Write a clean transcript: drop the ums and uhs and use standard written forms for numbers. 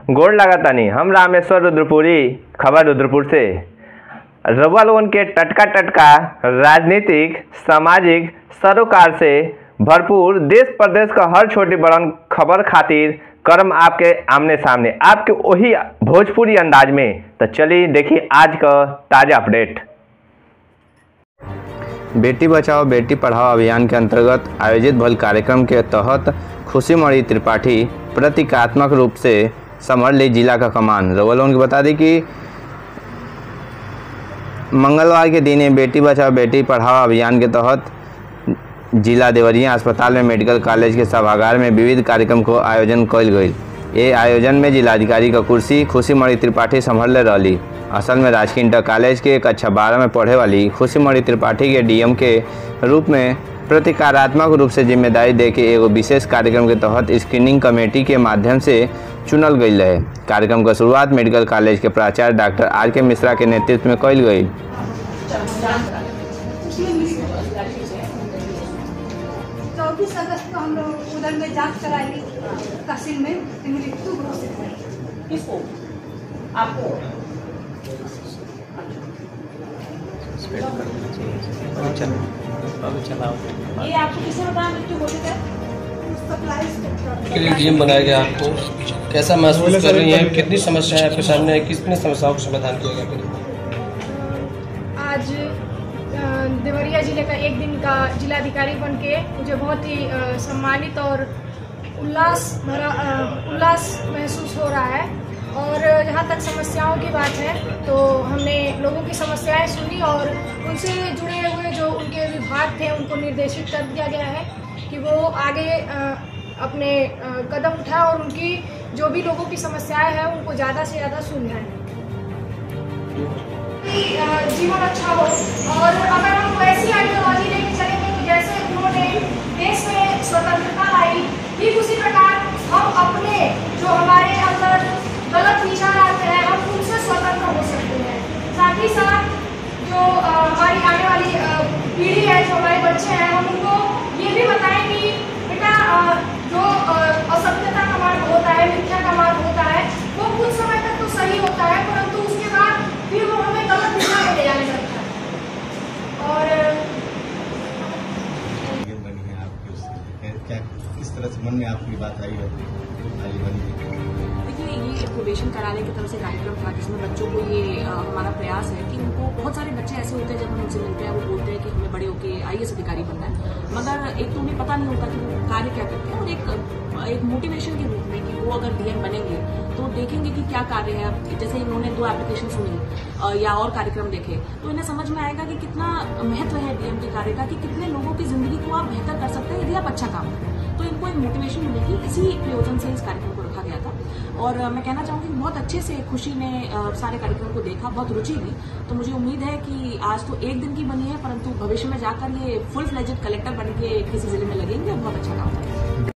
गोड़ लगातानी हम रामेश्वर रुद्रपुरी, खबर रुद्रपुर से। रउआ लोगन के टटका राजनीतिक, सामाजिक, सरोकार से भरपूर देश प्रदेश का हर छोटी बड़न खबर खातिर करम आपके आमने सामने, आपके वही भोजपुरी अंदाज में। तो चलिए देखिए आज का ताजा अपडेट। बेटी बचाओ बेटी पढ़ाओ अभियान के अंतर्गत आयोजित भल कार्यक्रम के तहत खुशीमणि त्रिपाठी प्रतीकात्मक रूप से संभल ली जिला का कमान। रउआ लोगन को बता दें कि मंगलवार के दिन बेटी बचाओ बेटी पढ़ाओ अभियान के तहत जिला देवरिया अस्पताल में मेडिकल कॉलेज के सभागार में विविध कार्यक्रम को आयोजन कल गई। ये आयोजन में जिलाधिकारी का कुर्सी खुशीमणि त्रिपाठी संभल रही। असल में राजकीय इंटर कॉलेज के कक्षा 12 में पढ़े वाली खुशीमणि त्रिपाठी के डीएम के रूप में प्रतीकात्मक रूप से जिम्मेदारी देके एगो विशेष कार्यक्रम के तहत स्क्रीनिंग कमेटी के माध्यम से चुनल गई है। कार्यक्रम का शुरुआत मेडिकल कॉलेज के प्राचार्य डॉक्टर आर.के. मिश्रा के नेतृत्व में कल गई। 24 अगस्त को हम लोग उधर में जांच कराई तहसील में मृत्यु घोषित हुई। किसको? आपको? ये आपको किसने बताया मृत्यु घोषित है? टीम बनाया गया। आपको कैसा महसूस कर रही हैं? कितनी समस्याएं आपके सामने है? कितनी समस्याओं का समाधान किया गया? आज देवरिया जिले का एक दिन का जिलाधिकारी बन के मुझे बहुत ही सम्मानित और उल्लास महसूस हो रहा है। और जहाँ तक समस्याओं की बात है तो हमने लोगों की समस्याएं सुनी और उनसे जुड़े हुए जो उनके विभाग थे उनको निर्देशित कर दिया गया है कि वो आगे अपने कदम उठाएं और उनकी जो भी लोगों की समस्याएं हैं उनको ज़्यादा से ज़्यादा सुलझाएं। जीवन अच्छा हो। और अगर हम वैसी आइडियोलॉजी लेके चलेंगे तो जैसे उन्होंने देश में स्वतंत्रता लाई, ठीक उसी प्रकार हम अपने जो हमारे अंदर गलत विचार आते हैं हम उनसे स्वतंत्र हो सकते हैं। साथ ही साथ जो हमारी आने वाली पीढ़ी है, जो हमारे बच्चे हैं, हम उनको ये भी बताएं कि बेटा जो असभ्यता का मार्ग होता है, मिथ्या का मार्ग होता है, वो कुछ समय तक तो सही होता है परंतु उसके बाद फिर वो हमें गलत दिशा में ले जाने लगता है। और क्या किस तरह से मन में आपकी बात आई है? देखिए, ये प्रोबेशन कार्यालय की तरफ से कार्यक्रम था जिसमें बच्चों को ये हमारा प्रयास है कि उनको, बहुत सारे बच्चे ऐसे होते हैं जब हम उनसे मिलते हैं वो बोलते हैं कि हमें बड़े होके आईएएस अधिकारी बनना है, मगर एक तो उन्हें पता नहीं होता कि वो कार्य क्या करते हैं। और एक मोटिवेशन के रूप में कि वो अगर डीएम बनेंगे तो देखेंगे कि क्या कार्य है। जैसे इन्होंने 2 एप्लीकेशन सुनी या और कार्यक्रम देखे तो इन्हें समझ में आएगा कि कितना महत्व है डीएम के कार्य का, कि कितने लोगों की जिंदगी को आप बेहतर कर सकते हैं यदि आप अच्छा काम करें। तो इनको एक मोटिवेशन मिलेगी, इसी प्रयोजन से इस कार्यक्रम को रखा गया था। और मैं कहना चाहूँगी बहुत अच्छे से खुशी ने सारे कार्यक्रम को देखा, बहुत रुचि ली। तो मुझे उम्मीद है कि आज तो एक दिन की बनी है परंतु भविष्य में जाकर ये फुल फ्लेजेड कलेक्टर बन के किसी जिले में लगेंगे और बहुत अच्छा काम करेंगे।